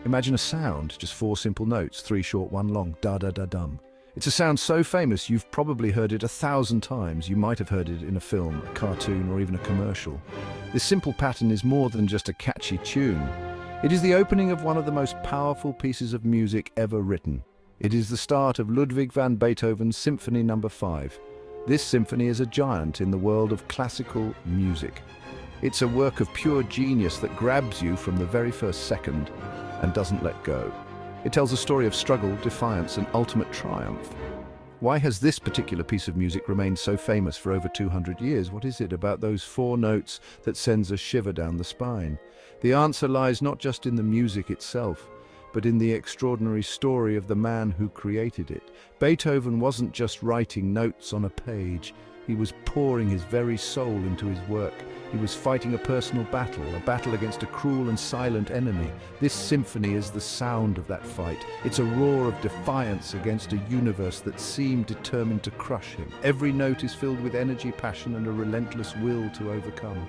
Imagine a sound, just four simple notes, three short, one long, da-da-da-dum. It's a sound so famous you've probably heard it 1,000 times. You might have heard it in a film, a cartoon, or even a commercial. This simple pattern is more than just a catchy tune. It is the opening of one of the most powerful pieces of music ever written. It is the start of Ludwig van Beethoven's Symphony No. 5. This symphony is a giant in the world of classical music. It's a work of pure genius that grabs you from the very first second and doesn't let go. It tells a story of struggle, defiance, and ultimate triumph. Why has this particular piece of music remained so famous for over 200 years? What is it about those four notes that sends a shiver down the spine? The answer lies not just in the music itself, but in the extraordinary story of the man who created it. Beethoven wasn't just writing notes on a page. He was pouring his very soul into his work. He was fighting a personal battle, a battle against a cruel and silent enemy. This symphony is the sound of that fight. It's a roar of defiance against a universe that seemed determined to crush him. Every note is filled with energy, passion, and a relentless will to overcome.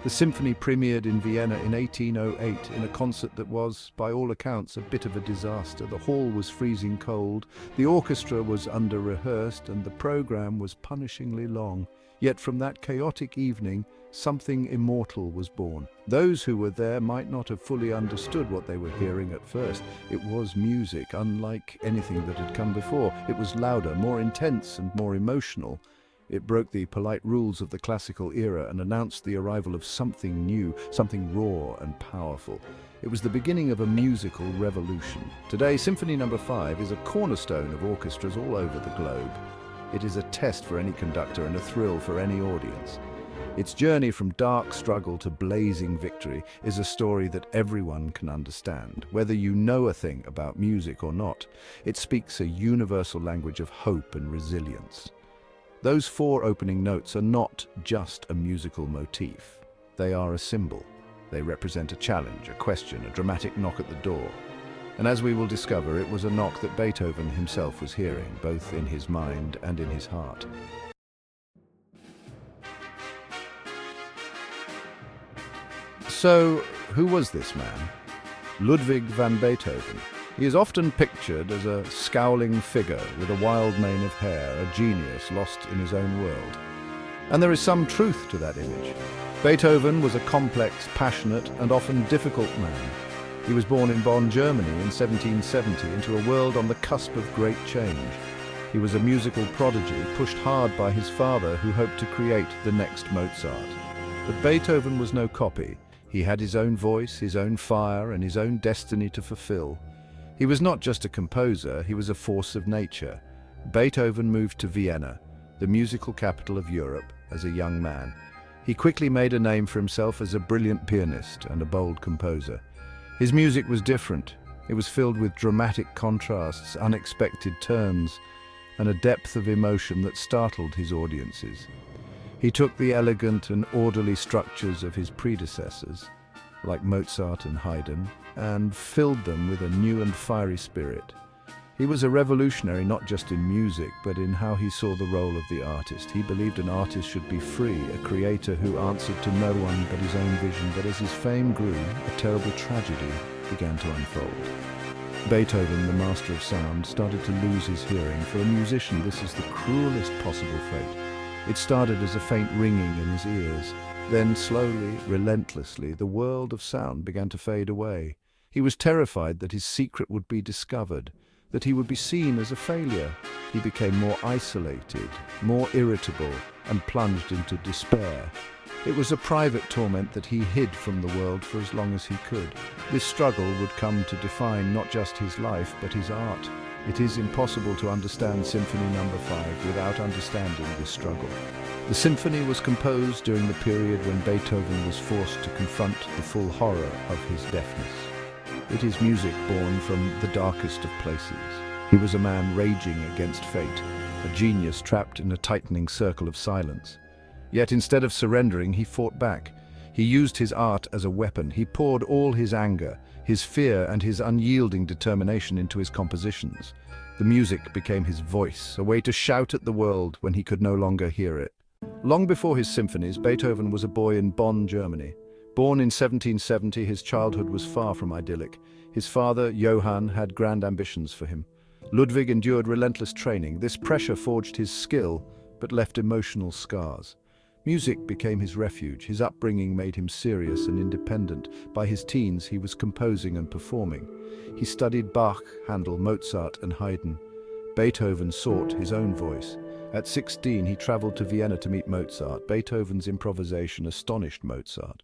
The symphony premiered in Vienna in 1808 in a concert that was, by all accounts, a bit of a disaster. The hall was freezing cold, the orchestra was under-rehearsed, and the program was punishingly long. Yet from that chaotic evening, something immortal was born. Those who were there might not have fully understood what they were hearing at first. It was music, unlike anything that had come before. It was louder, more intense, and more emotional. It broke the polite rules of the classical era and announced the arrival of something new, something raw and powerful. It was the beginning of a musical revolution. Today, Symphony No. 5 is a cornerstone of orchestras all over the globe. It is a test for any conductor and a thrill for any audience. Its journey from dark struggle to blazing victory is a story that everyone can understand. Whether you know a thing about music or not, it speaks a universal language of hope and resilience. Those four opening notes are not just a musical motif. They are a symbol. They represent a challenge, a question, a dramatic knock at the door. And as we will discover, it was a knock that Beethoven himself was hearing, both in his mind and in his heart. So, who was this man? Ludwig van Beethoven. He is often pictured as a scowling figure with a wild mane of hair, a genius lost in his own world. And there is some truth to that image. Beethoven was a complex, passionate, and often difficult man. He was born in Bonn, Germany in 1770 into a world on the cusp of great change. He was a musical prodigy, pushed hard by his father who hoped to create the next Mozart. But Beethoven was no copy. He had his own voice, his own fire, and his own destiny to fulfill. He was not just a composer, he was a force of nature. Beethoven moved to Vienna, the musical capital of Europe, as a young man. He quickly made a name for himself as a brilliant pianist and a bold composer. His music was different. It was filled with dramatic contrasts, unexpected turns, and a depth of emotion that startled his audiences. He took the elegant and orderly structures of his predecessors, like Mozart and Haydn, and filled them with a new and fiery spirit. He was a revolutionary not just in music, but in how he saw the role of the artist. He believed an artist should be free, a creator who answered to no one but his own vision. But as his fame grew, a terrible tragedy began to unfold. Beethoven, the master of sound, started to lose his hearing. For a musician, this is the cruelest possible fate. It started as a faint ringing in his ears. Then slowly, relentlessly, the world of sound began to fade away. He was terrified that his secret would be discovered, that he would be seen as a failure. He became more isolated, more irritable, and plunged into despair. It was a private torment that he hid from the world for as long as he could. This struggle would come to define not just his life, but his art. It is impossible to understand Symphony No. 5 without understanding this struggle. The symphony was composed during the period when Beethoven was forced to confront the full horror of his deafness. It is music born from the darkest of places. He was a man raging against fate, a genius trapped in a tightening circle of silence. Yet instead of surrendering, he fought back. He used his art as a weapon. He poured all his anger, his fear, and his unyielding determination into his compositions. The music became his voice, a way to shout at the world when he could no longer hear it. Long before his symphonies, Beethoven was a boy in Bonn, Germany. Born in 1770, his childhood was far from idyllic. His father, Johann, had grand ambitions for him. Ludwig endured relentless training. This pressure forged his skill, but left emotional scars. Music became his refuge. His upbringing made him serious and independent. By his teens, he was composing and performing. He studied Bach, Handel, Mozart, and Haydn. Beethoven sought his own voice. At 16, he traveled to Vienna to meet Mozart. Beethoven's improvisation astonished Mozart.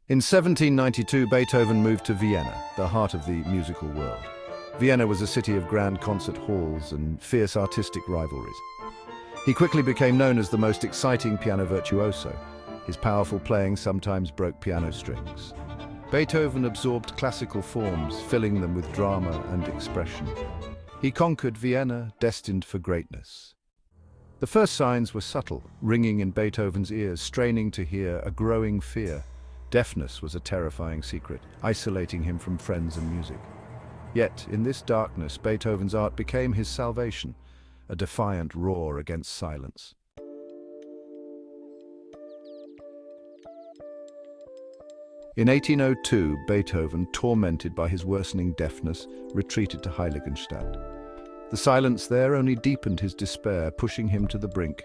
In 1792, Beethoven moved to Vienna, the heart of the musical world. Vienna was a city of grand concert halls and fierce artistic rivalries. He quickly became known as the most exciting piano virtuoso. His powerful playing sometimes broke piano strings. Beethoven absorbed classical forms, filling them with drama and expression. He conquered Vienna, destined for greatness. The first signs were subtle, ringing in Beethoven's ears, straining to hear a growing fear. Deafness was a terrifying secret, isolating him from friends and music. Yet, in this darkness, Beethoven's art became his salvation, a defiant roar against silence. In 1802, Beethoven, tormented by his worsening deafness, retreated to Heiligenstadt. The silence there only deepened his despair, pushing him to the brink.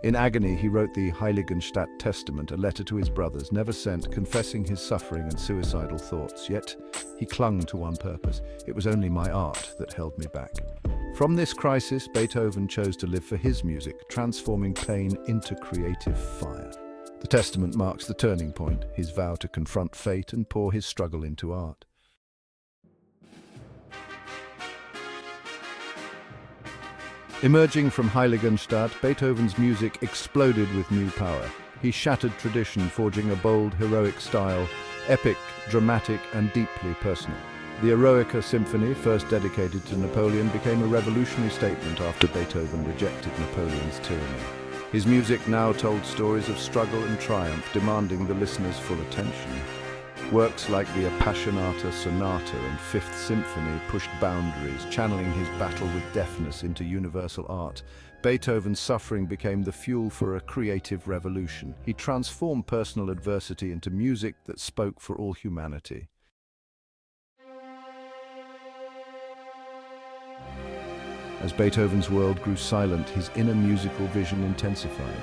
In agony, he wrote the Heiligenstadt Testament, a letter to his brothers, never sent, confessing his suffering and suicidal thoughts. Yet, he clung to one purpose. It was only my art that held me back. From this crisis, Beethoven chose to live for his music, transforming pain into creative fire. The Testament marks the turning point, his vow to confront fate and pour his struggle into art. Emerging from Heiligenstadt, Beethoven's music exploded with new power. He shattered tradition, forging a bold, heroic style, epic, dramatic, and deeply personal. The Eroica Symphony, first dedicated to Napoleon, became a revolutionary statement after Beethoven rejected Napoleon's tyranny. His music now told stories of struggle and triumph, demanding the listener's full attention. Works like the Appassionata Sonata and Fifth Symphony pushed boundaries, channeling his battle with deafness into universal art. Beethoven's suffering became the fuel for a creative revolution. He transformed personal adversity into music that spoke for all humanity. As Beethoven's world grew silent, his inner musical vision intensified.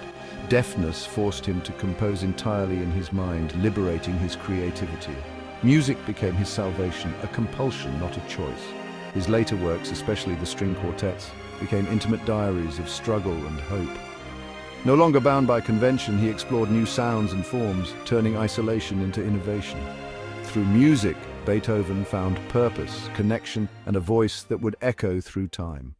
Deafness forced him to compose entirely in his mind, liberating his creativity. Music became his salvation, a compulsion, not a choice. His later works, especially the string quartets, became intimate diaries of struggle and hope. No longer bound by convention, he explored new sounds and forms, turning isolation into innovation. Through music, Beethoven found purpose, connection, and a voice that would echo through time.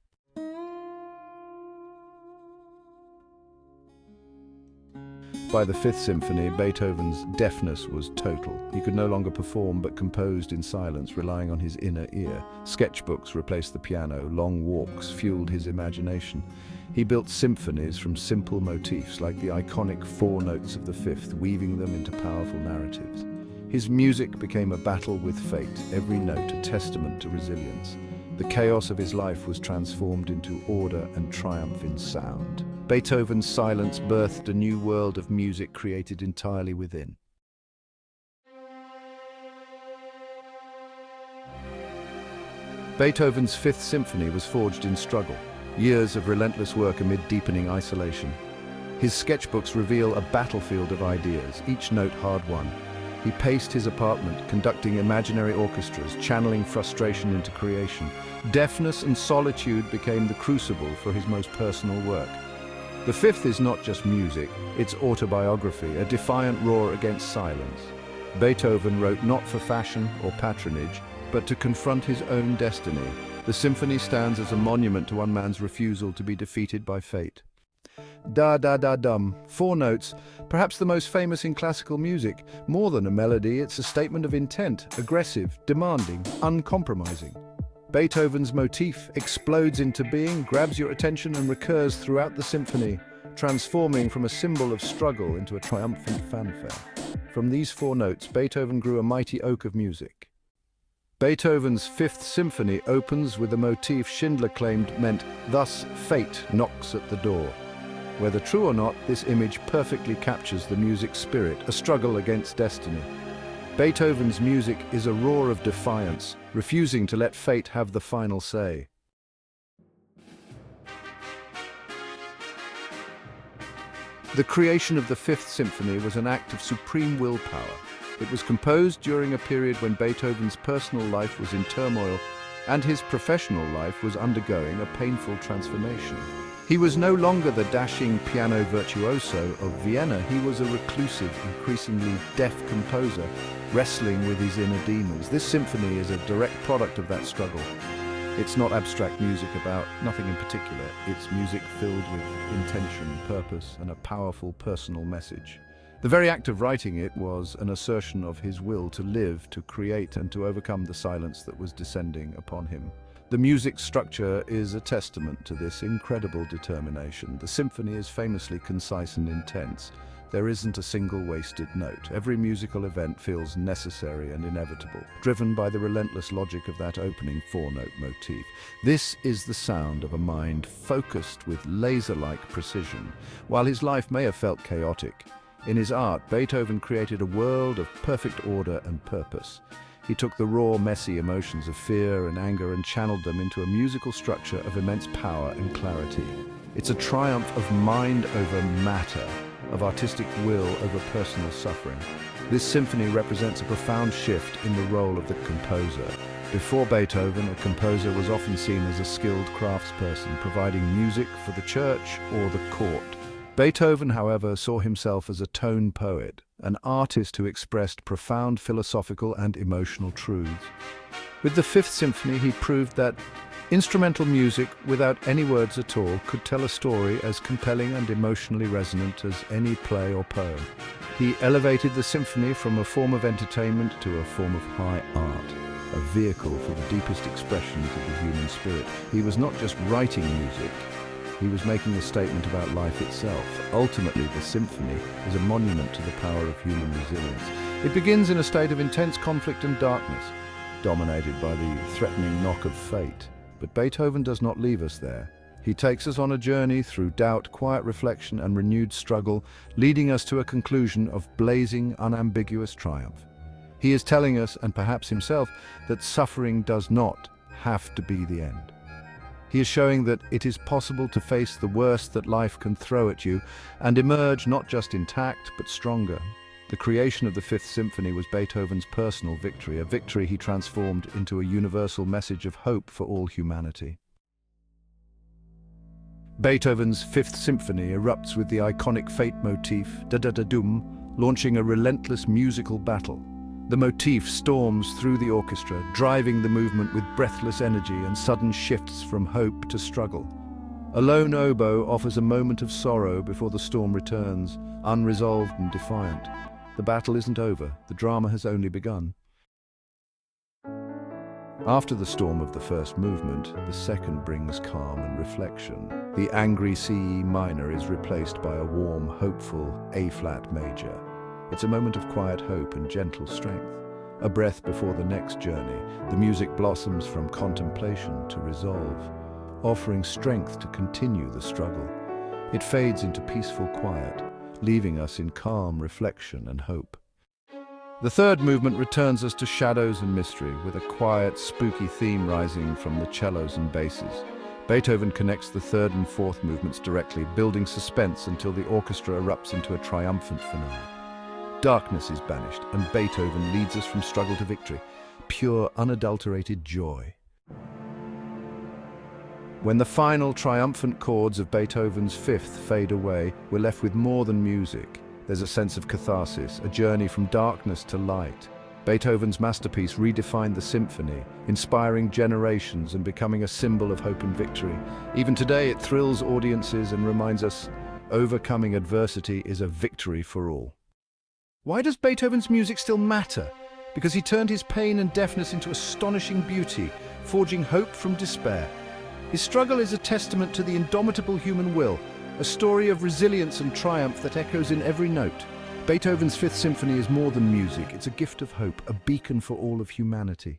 By the Fifth Symphony, Beethoven's deafness was total. He could no longer perform but composed in silence, relying on his inner ear. Sketchbooks replaced the piano, long walks fueled his imagination. He built symphonies from simple motifs like the iconic four notes of the Fifth, weaving them into powerful narratives. His music became a battle with fate, every note a testament to resilience. The chaos of his life was transformed into order and triumph in sound. Beethoven's silence birthed a new world of music created entirely within. Beethoven's Fifth Symphony was forged in struggle, years of relentless work amid deepening isolation. His sketchbooks reveal a battlefield of ideas, each note hard-won. He paced his apartment, conducting imaginary orchestras, channeling frustration into creation. Deafness and solitude became the crucible for his most personal work. The Fifth is not just music, it's autobiography, a defiant roar against silence. Beethoven wrote not for fashion or patronage, but to confront his own destiny. The symphony stands as a monument to one man's refusal to be defeated by fate. Da-da-da-dum, four notes, perhaps the most famous in classical music. More than a melody, it's a statement of intent, aggressive, demanding, uncompromising. Beethoven's motif explodes into being, grabs your attention and recurs throughout the symphony, transforming from a symbol of struggle into a triumphant fanfare. From these four notes, Beethoven grew a mighty oak of music. Beethoven's Fifth Symphony opens with a motif Schindler claimed meant, "Thus fate knocks at the door." Whether true or not, this image perfectly captures the music's spirit, a struggle against destiny. Beethoven's music is a roar of defiance, refusing to let fate have the final say. The creation of the Fifth Symphony was an act of supreme willpower. It was composed during a period when Beethoven's personal life was in turmoil and his professional life was undergoing a painful transformation. He was no longer the dashing piano virtuoso of Vienna. He was a reclusive, increasingly deaf composer, wrestling with his inner demons. This symphony is a direct product of that struggle. It's not abstract music about nothing in particular. It's music filled with intention, purpose, and a powerful personal message. The very act of writing it was an assertion of his will to live, to create, and to overcome the silence that was descending upon him. The music's structure is a testament to this incredible determination. The symphony is famously concise and intense. There isn't a single wasted note. Every musical event feels necessary and inevitable, driven by the relentless logic of that opening four-note motif. This is the sound of a mind focused with laser-like precision. While his life may have felt chaotic, in his art, Beethoven created a world of perfect order and purpose. He took the raw, messy emotions of fear and anger and channeled them into a musical structure of immense power and clarity. It's a triumph of mind over matter, of artistic will over personal suffering. This symphony represents a profound shift in the role of the composer. Before Beethoven, a composer was often seen as a skilled craftsperson, providing music for the church or the court. Beethoven, however, saw himself as a tone poet, an artist who expressed profound philosophical and emotional truths. With the Fifth Symphony, he proved that instrumental music, without any words at all, could tell a story as compelling and emotionally resonant as any play or poem. He elevated the symphony from a form of entertainment to a form of high art, a vehicle for the deepest expressions of the human spirit. He was not just writing music, he was making a statement about life itself. Ultimately, the symphony is a monument to the power of human resilience. It begins in a state of intense conflict and darkness, dominated by the threatening knock of fate. But Beethoven does not leave us there. He takes us on a journey through doubt, quiet reflection, and renewed struggle, leading us to a conclusion of blazing, unambiguous triumph. He is telling us, and perhaps himself, that suffering does not have to be the end. He is showing that it is possible to face the worst that life can throw at you and emerge not just intact, but stronger. The creation of the Fifth Symphony was Beethoven's personal victory, a victory he transformed into a universal message of hope for all humanity. Beethoven's Fifth Symphony erupts with the iconic Fate motif, da-da-da-dum, launching a relentless musical battle. The motif storms through the orchestra, driving the movement with breathless energy and sudden shifts from hope to struggle. A lone oboe offers a moment of sorrow before the storm returns, unresolved and defiant. The battle isn't over, the drama has only begun. After the storm of the first movement, the second brings calm and reflection. The angry C minor is replaced by a warm, hopeful A-flat major. It's a moment of quiet hope and gentle strength. A breath before the next journey, the music blossoms from contemplation to resolve, offering strength to continue the struggle. It fades into peaceful quiet, leaving us in calm reflection and hope. The third movement returns us to shadows and mystery, with a quiet, spooky theme rising from the cellos and basses. Beethoven connects the third and fourth movements directly, building suspense until the orchestra erupts into a triumphant finale. Darkness is banished, and Beethoven leads us from struggle to victory, pure, unadulterated joy. When the final triumphant chords of Beethoven's Fifth fade away, we're left with more than music. There's a sense of catharsis, a journey from darkness to light. Beethoven's masterpiece redefined the symphony, inspiring generations and becoming a symbol of hope and victory. Even today, it thrills audiences and reminds us, overcoming adversity is a victory for all. Why does Beethoven's music still matter? Because he turned his pain and deafness into astonishing beauty, forging hope from despair. His struggle is a testament to the indomitable human will, a story of resilience and triumph that echoes in every note. Beethoven's Fifth Symphony is more than music, it's a gift of hope, a beacon for all of humanity.